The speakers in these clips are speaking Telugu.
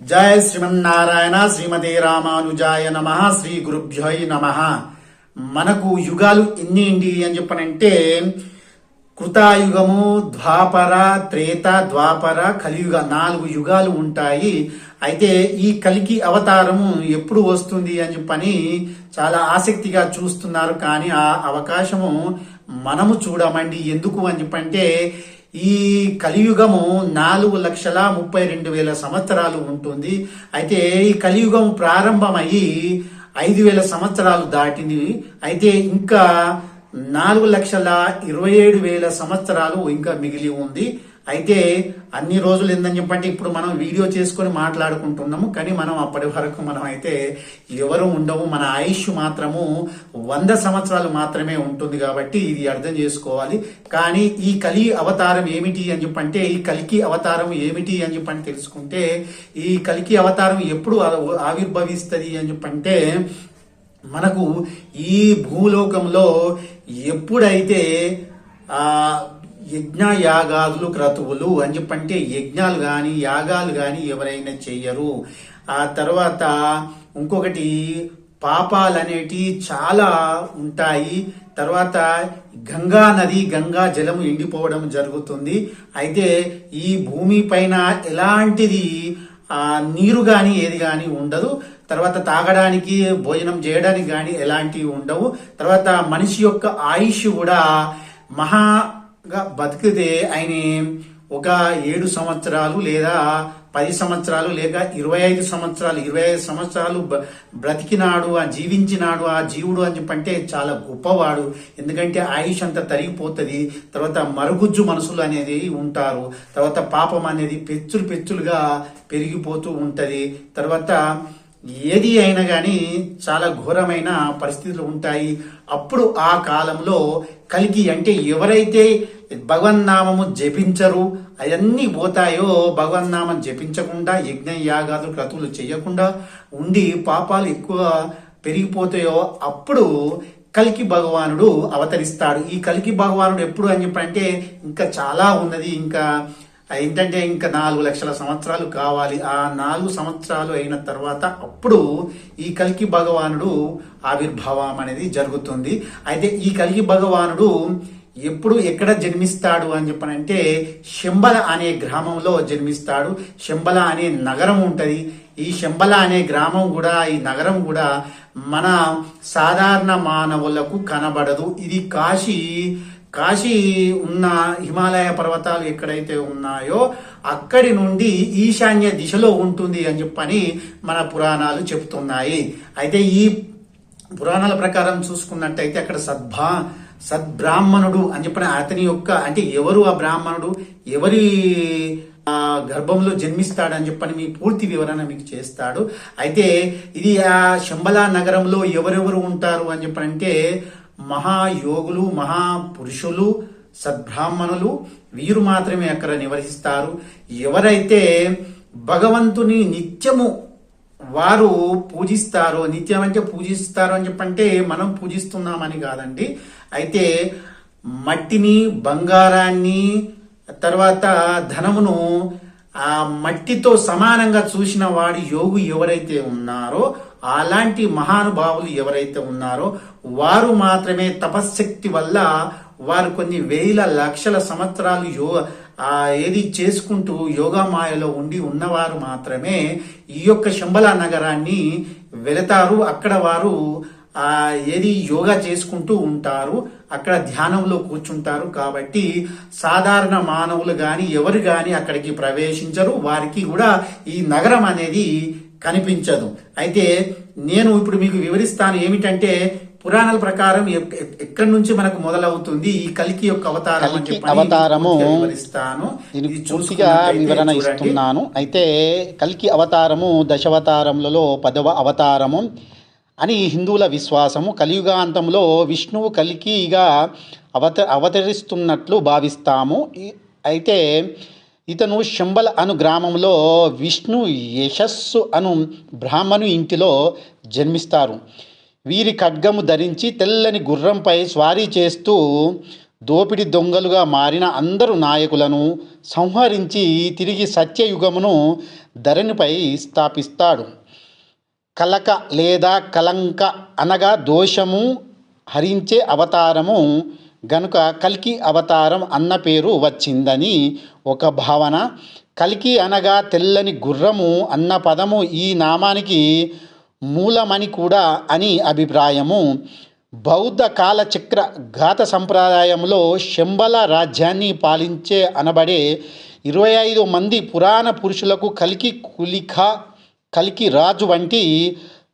జయ శ్రీమన్నారాయణ శ్రీమతే రామానుజాయ నమ శ్రీ గురుభ్యోయ్ నమ. మనకు యుగాలు ఎన్ని అని చెప్పనంటే కృతాయుగము, ద్వాపర, త్రేత, ద్వాపర, కలియుగ 4 యుగాలు ఉంటాయి. అయితే ఈ కలికి అవతారము ఎప్పుడు వస్తుంది అని చెప్పని చాలా ఆసక్తిగా చూస్తున్నారు. కానీ ఆ అవకాశము మనము చూడమండి. ఎందుకు అని చెప్పంటే ఈ కలియుగము 4,32,000 సంవత్సరాలు ఉంటుంది. అయితే ఈ కలియుగం ప్రారంభమయ్యి 5,000 సంవత్సరాలు దాటింది. అయితే ఇంకా 4,27,000 సంవత్సరాలు ఇంకా మిగిలి ఉంది. అయితే అన్ని రోజులు ఏందని చెప్పంటే ఇప్పుడు మనం వీడియో చేసుకొని మాట్లాడుకుంటున్నాము. కానీ మనం అప్పటి వరకు మనం అయితే ఎవరు ఉండవు. మన ఆయుష్ మాత్రము 100 సంవత్సరాలు మాత్రమే ఉంటుంది. కాబట్టి ఇది అర్థం చేసుకోవాలి. కానీ ఈ కలి అవతారం ఏమిటి అని చెప్పంటే ఈ కలికి అవతారం ఏమిటి అని చెప్పని తెలుసుకుంటే ఈ కలికి అవతారం ఎప్పుడు ఆవిర్భవిస్తుంది అని చెప్పంటే మనకు ఈ భూలోకంలో ఎప్పుడైతే యజ్ఞ యాగాదులు క్రతువులు అని చెప్పంటే యజ్ఞాలు కానీ యాగాలు కానీ ఎవరైనా చెయ్యరు. ఆ తర్వాత ఇంకొకటి పాపాలు అనేటి చాలా ఉంటాయి. తర్వాత గంగా నది, గంగా జలము ఎండిపోవడం జరుగుతుంది. అయితే ఈ భూమి పైన ఎలాంటిది నీరు కానీ ఏది కానీ ఉండదు. తర్వాత తాగడానికి, భోజనం చేయడానికి కానీ ఎలాంటివి ఉండవు. తర్వాత మనిషి యొక్క ఆయుష్ కూడా మహాగా బతికితే ఆయన ఒక 7 సంవత్సరాలు లేదా 10 సంవత్సరాలు లేక 25 సంవత్సరాలు 25 సంవత్సరాలు బ్రతికినాడు, జీవించినాడు ఆ జీవుడు అని చెప్పంటే చాలా గొప్పవాడు. ఎందుకంటే ఆయుష్ అంతా తరిగిపోతుంది. తర్వాత మరుగుజ్జు మనసులు అనేది ఉంటారు. తర్వాత పాపం అనేది పెచ్చులుగా పెరిగిపోతూ ఉంటది. తర్వాత ఏది అయినా కానీ చాలా ఘోరమైన పరిస్థితులు ఉంటాయి. అప్పుడు ఆ కాలంలో కలిగి అంటే ఎవరైతే భగవన్నామము జపించరు అవన్నీ పోతాయో, భగవన్నామం జపించకుండా యజ్ఞ యాగాలు క్రతువులు చేయకుండా ఉండి పాపాలు ఎక్కువ పెరిగిపోతాయో అప్పుడు కలికి భగవానుడు అవతరిస్తాడు. ఈ కలికి భగవానుడు ఎప్పుడు అని చెప్పంటే ఇంకా చాలా ఉన్నది. ఇంకా ఏంటంటే ఇంకా 4 లక్షల సంవత్సరాలు కావాలి. ఆ 4 సంవత్సరాలు అయిన తర్వాత అప్పుడు ఈ కలికి భగవానుడు ఆవిర్భావం అనేది జరుగుతుంది. అయితే ఈ కలికి భగవానుడు ఎప్పుడు ఎక్కడ జన్మిస్తాడు అని చెప్పనంటే శంబల అనే గ్రామంలో జన్మిస్తాడు. శంబల అనే నగరం ఉంటది. ఈ శంబల అనే గ్రామం కూడా, ఈ నగరం కూడా మన సాధారణ మానవులకు కనబడదు. ఇది కాశీ ఉన్న హిమాలయ పర్వతాలు ఎక్కడైతే ఉన్నాయో అక్కడి నుండి ఈశాన్య దిశలో ఉంటుంది అని చెప్పని మన పురాణాలు చెప్తున్నాయి. అయితే ఈ పురాణాల ప్రకారం చూసుకున్నట్టయితే అక్కడ సద్బ్రాహ్మణుడు అని చెప్పిన అతని యొక్క అంటే ఎవరు ఆ బ్రాహ్మణుడు, ఎవరి గర్భంలో జన్మిస్తాడని చెప్పని మీ పూర్తి వివరణ మీకు చేస్తాడు. అయితే ఇది ఆ శంబలా నగరంలో ఎవరెవరు ఉంటారు అని చెప్పనంటే మహాయోగులు, మహాపురుషులు, సద్బ్రాహ్మణులు వీరు మాత్రమే అక్కడ నివసిస్తారు. ఎవరైతే భగవంతుని నిత్యము వారు పూజిస్తారో, నిత్యం అంటే పూజిస్తారో అని చెప్పంటే మనం పూజిస్తున్నామని కాదండి. అయితే మట్టిని, బంగారాన్ని, తర్వాత ధనమును ఆ మట్టితో సమానంగా చూసిన వాడి యోగు ఎవరైతే ఉన్నారో అలాంటి మహానుభావులు ఎవరైతే ఉన్నారో వారు మాత్రమే తపశ్శక్తి వల్ల వారు కొన్ని 1,000 లక్షల సంవత్సరాలు ఏది చేసుకుంటూ యోగమాయలో ఉండి ఉన్నవారు మాత్రమే ఈ యొక్క శంబల నగరాన్ని వెళతారు. అక్కడ వారు ఏది యోగా చేసుకుంటూ ఉంటారు, అక్కడ ధ్యానంలో కూర్చుంటారు. కాబట్టి సాధారణ మానవులు గాని ఎవరు గాని అక్కడికి ప్రవేశించరు. వారికి కూడా ఈ నగరం అనేది కనిపించదు. అయితే నేను ఇప్పుడు మీకు వివరిస్తాను ఏమిటంటే పురాణాల ప్రకారం ఎక్కడి నుంచి మనకు మొదలవుతుంది ఈ కలికి యొక్క అవతారము వివరిస్తాను. పూర్తిగా వివరణ ఇస్తున్నాను. అయితే కలికి అవతారము దశావతారములలో 10వ అవతారము అని హిందువుల విశ్వాసము. కలియుగాంతంలో విష్ణువు కలికిగా అవతరిస్తున్నట్లు భావిస్తాము. అయితే ఇతను శంబల అను గ్రామంలో విష్ణు యశస్సు అను బ్రాహ్మణు ఇంటిలో జన్మిస్తారు. వీరి ఖడ్గము ధరించి తెల్లని గుర్రంపై స్వారీ చేస్తూ దోపిడి దొంగలుగా మారిన అందరు నాయకులను సంహరించి తిరిగి సత్యయుగమును ధరణిపై స్థాపిస్తాడు. కలక లేదా కలంక అనగా దోషము హరించే అవతారము గనుక కల్కి అవతారం అన్న పేరు వచ్చిందని ఒక భావన. కల్కి అనగా తెల్లని గుర్రము అన్న పదము ఈ నామానికి మూలమని కూడా అని అభిప్రాయము. బౌద్ధ కాలచక్ర ఘాత సంప్రదాయంలో శంబల రాజ్యాన్ని పాలించే అనబడే 25 మంది పురాణ పురుషులకు కల్కి కులిఖ, కల్కి రాజు వంటి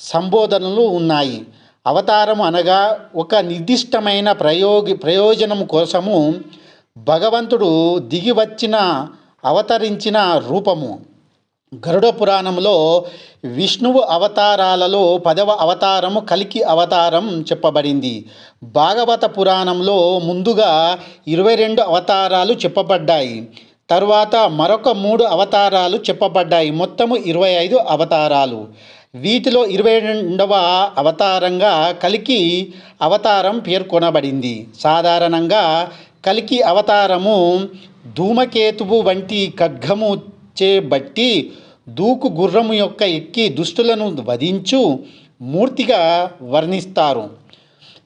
సంబోధనలు ఉన్నాయి. అవతారం అనగా ఒక నిర్దిష్టమైన ప్రయోజనం కోసము భగవంతుడు దిగివచ్చిన అవతరించిన రూపము. గరుడ పురాణంలో విష్ణువు అవతారాలలో 10వ అవతారము కల్కి అవతారం చెప్పబడింది. భాగవత పురాణంలో ముందుగా 22 అవతారాలు చెప్పబడ్డాయి. తరువాత మరొక 3 అవతారాలు చెప్పబడ్డాయి. మొత్తము 25 అవతారాలు. వీటిలో 22వ అవతారంగా కల్కి అవతారం పేర్కొనబడింది. సాధారణంగా కల్కి అవతారము ధూమకేతువు వంటి ఖడ్గము చేబట్టి దూకు గుర్రము యొక్క ఎక్కి దుష్టులను వధించు మూర్తిగా వర్ణిస్తారు.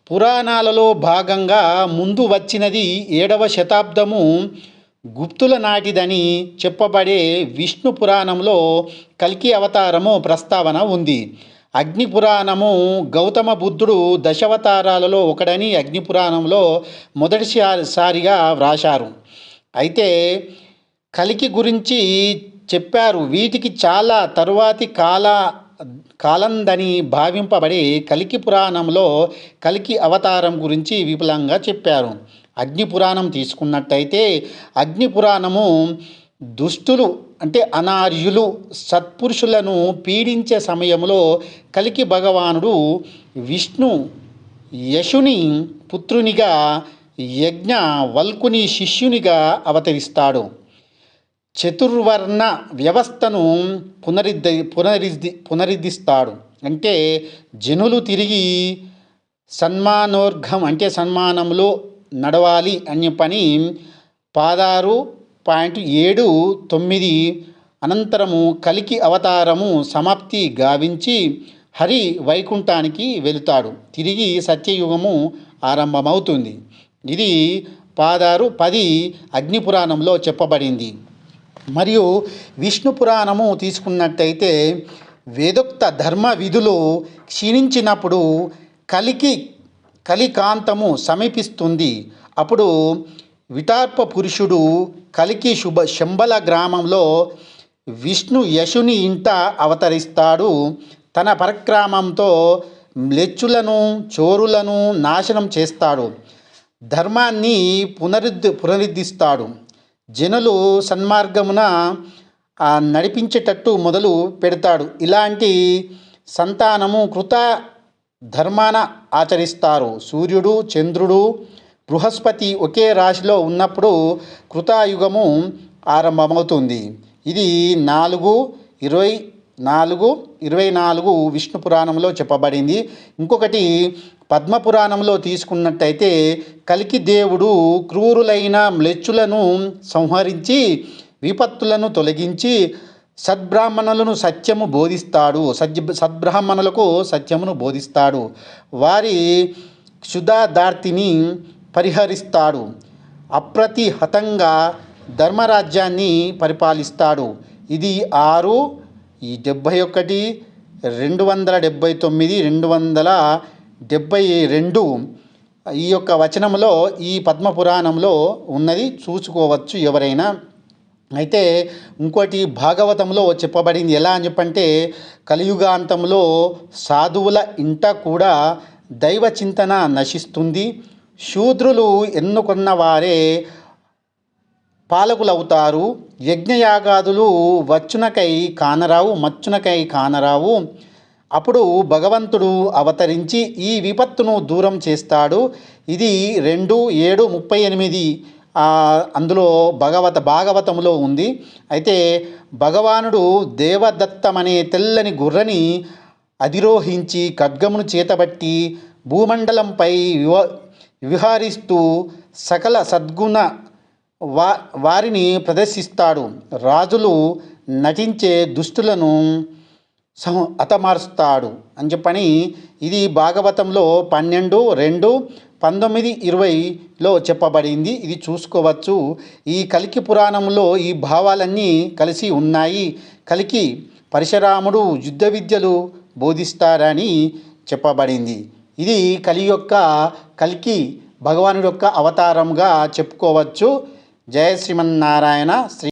పురాణాలలో భాగంగా ముందు వచ్చినది 7వ శతాబ్దము గుప్తుల నాటిదని చెప్పబడే విష్ణు పురాణంలో కల్కి అవతారము ప్రస్తావన ఉంది. అగ్ని పురాణము గౌతమ బుద్ధుడు దశావతారాలలో ఒకడని అగ్ని పురాణంలో మొదటిసారిగా వ్రాశారు. అయితే కల్కి గురించి చెప్పారు. వీటికి చాలా తరువాతి కాలందని భావింపబడి కల్కి పురాణంలో కల్కి అవతారం గురించి విపులంగా చెప్పారు. అగ్ని పురాణం తీసుకున్నట్టయితే అగ్ని పురాణము దుష్టులు అంటే అనార్యులు సత్పురుషులను పీడించే సమయంలో కల్కి భగవానుడు విష్ణు యశుని పుత్రునిగా యజ్ఞ వల్కుని శిష్యునిగా అవతరిస్తాడు. చతుర్వర్ణ వ్యవస్థను పునరుద్ధరిస్తాడు. అంటే జనులు తిరిగి సన్మానోర్ఘం అంటే సన్మానంలో నడవాలి అనే పని 16.79 అనంతరము కల్కి అవతారము సమాప్తి గావించి హరి వైకుంఠానికి వెళుతాడు. తిరిగి సత్యయుగము ఆరంభమవుతుంది. ఇది 16:10 అగ్నిపురాణంలో చెప్పబడింది. మరియు విష్ణు పురాణము తీసుకున్నట్టయితే వేదోక్త ధర్మ విధులు క్షీణించినప్పుడు కలికాంతము సమీపిస్తుంది. అప్పుడు విటార్ప పురుషుడు కల్కి శంబల గ్రామంలో విష్ణు యశుని ఇంట అవతరిస్తాడు. తన పరాక్రమంతో మ్లేచ్చులను చోరులను నాశనం చేస్తాడు. ధర్మాన్ని పునరుద్ధరిస్తాడు. జనులు సన్మార్గమున నడిపించేటట్టు మొదలు పెడతాడు. ఇలాంటి సంతానము కృత ధర్మాన ఆచరిస్తారు. సూర్యుడు, చంద్రుడు, బృహస్పతి ఒకే రాశిలో ఉన్నప్పుడు కృతయుగము ఆరంభమవుతుంది. ఇది 4:24 విష్ణు పురాణంలో చెప్పబడింది. ఇంకొకటి పద్మపురాణంలో తీసుకున్నట్టయితే కల్కి దేవుడు క్రూరులైన మ్లేచ్చులను సంహరించి విపత్తులను తొలగించి సద్బ్రాహ్మణులను సత్యము బోధిస్తాడు. సద్బ్రాహ్మణులకు సత్యమును బోధిస్తాడు. వారి క్షుధాదార్తిని పరిహరిస్తాడు. అప్రతిహతంగా ధర్మరాజ్యాన్ని పరిపాలిస్తాడు. ఇది 6:71, 279, 272 ఈ యొక్క వచనంలో ఈ పద్మపురాణంలో ఉన్నది చూసుకోవచ్చు ఎవరైనా. అయితే ఇంకోటి భాగవతంలో చెప్పబడింది. ఎలా అని చెప్పంటే కలియుగాంతంలో సాధువుల ఇంట కూడా దైవ చింతన నశిస్తుంది. శూద్రులు ఎన్నుకున్న వారే పాలకులవుతారు. యజ్ఞయాగాదులు మచ్చునకై కానరావు. అప్పుడు భగవంతుడు అవతరించి ఈ విపత్తును దూరం చేస్తాడు. ఇది 2:7:38 అందులో భాగవతంలో ఉంది. అయితే భగవానుడు దేవదత్తమనే తెల్లని గుర్రని అధిరోహించి ఖడ్గమును చేతబట్టి భూమండలంపై విహరిస్తూ సకల సద్గుణ వారిని ప్రదర్శిస్తాడు. రాజులు నటించే దుష్టులను హతమారుస్తాడు అని చెప్పని ఇది భాగవతంలో 12:2-19-20లో చెప్పబడింది. ఇది చూసుకోవచ్చు. ఈ కల్కి పురాణంలో ఈ భావాలన్నీ కలిసి ఉన్నాయి. కల్కి పరశురాముడు యుద్ధ విద్యలు బోధిస్తారని చెప్పబడింది. ఇది కల్కి భగవానుడి యొక్క అవతారంగా చెప్పుకోవచ్చు. జయ శ్రీమన్నారాయణ. శ్రీ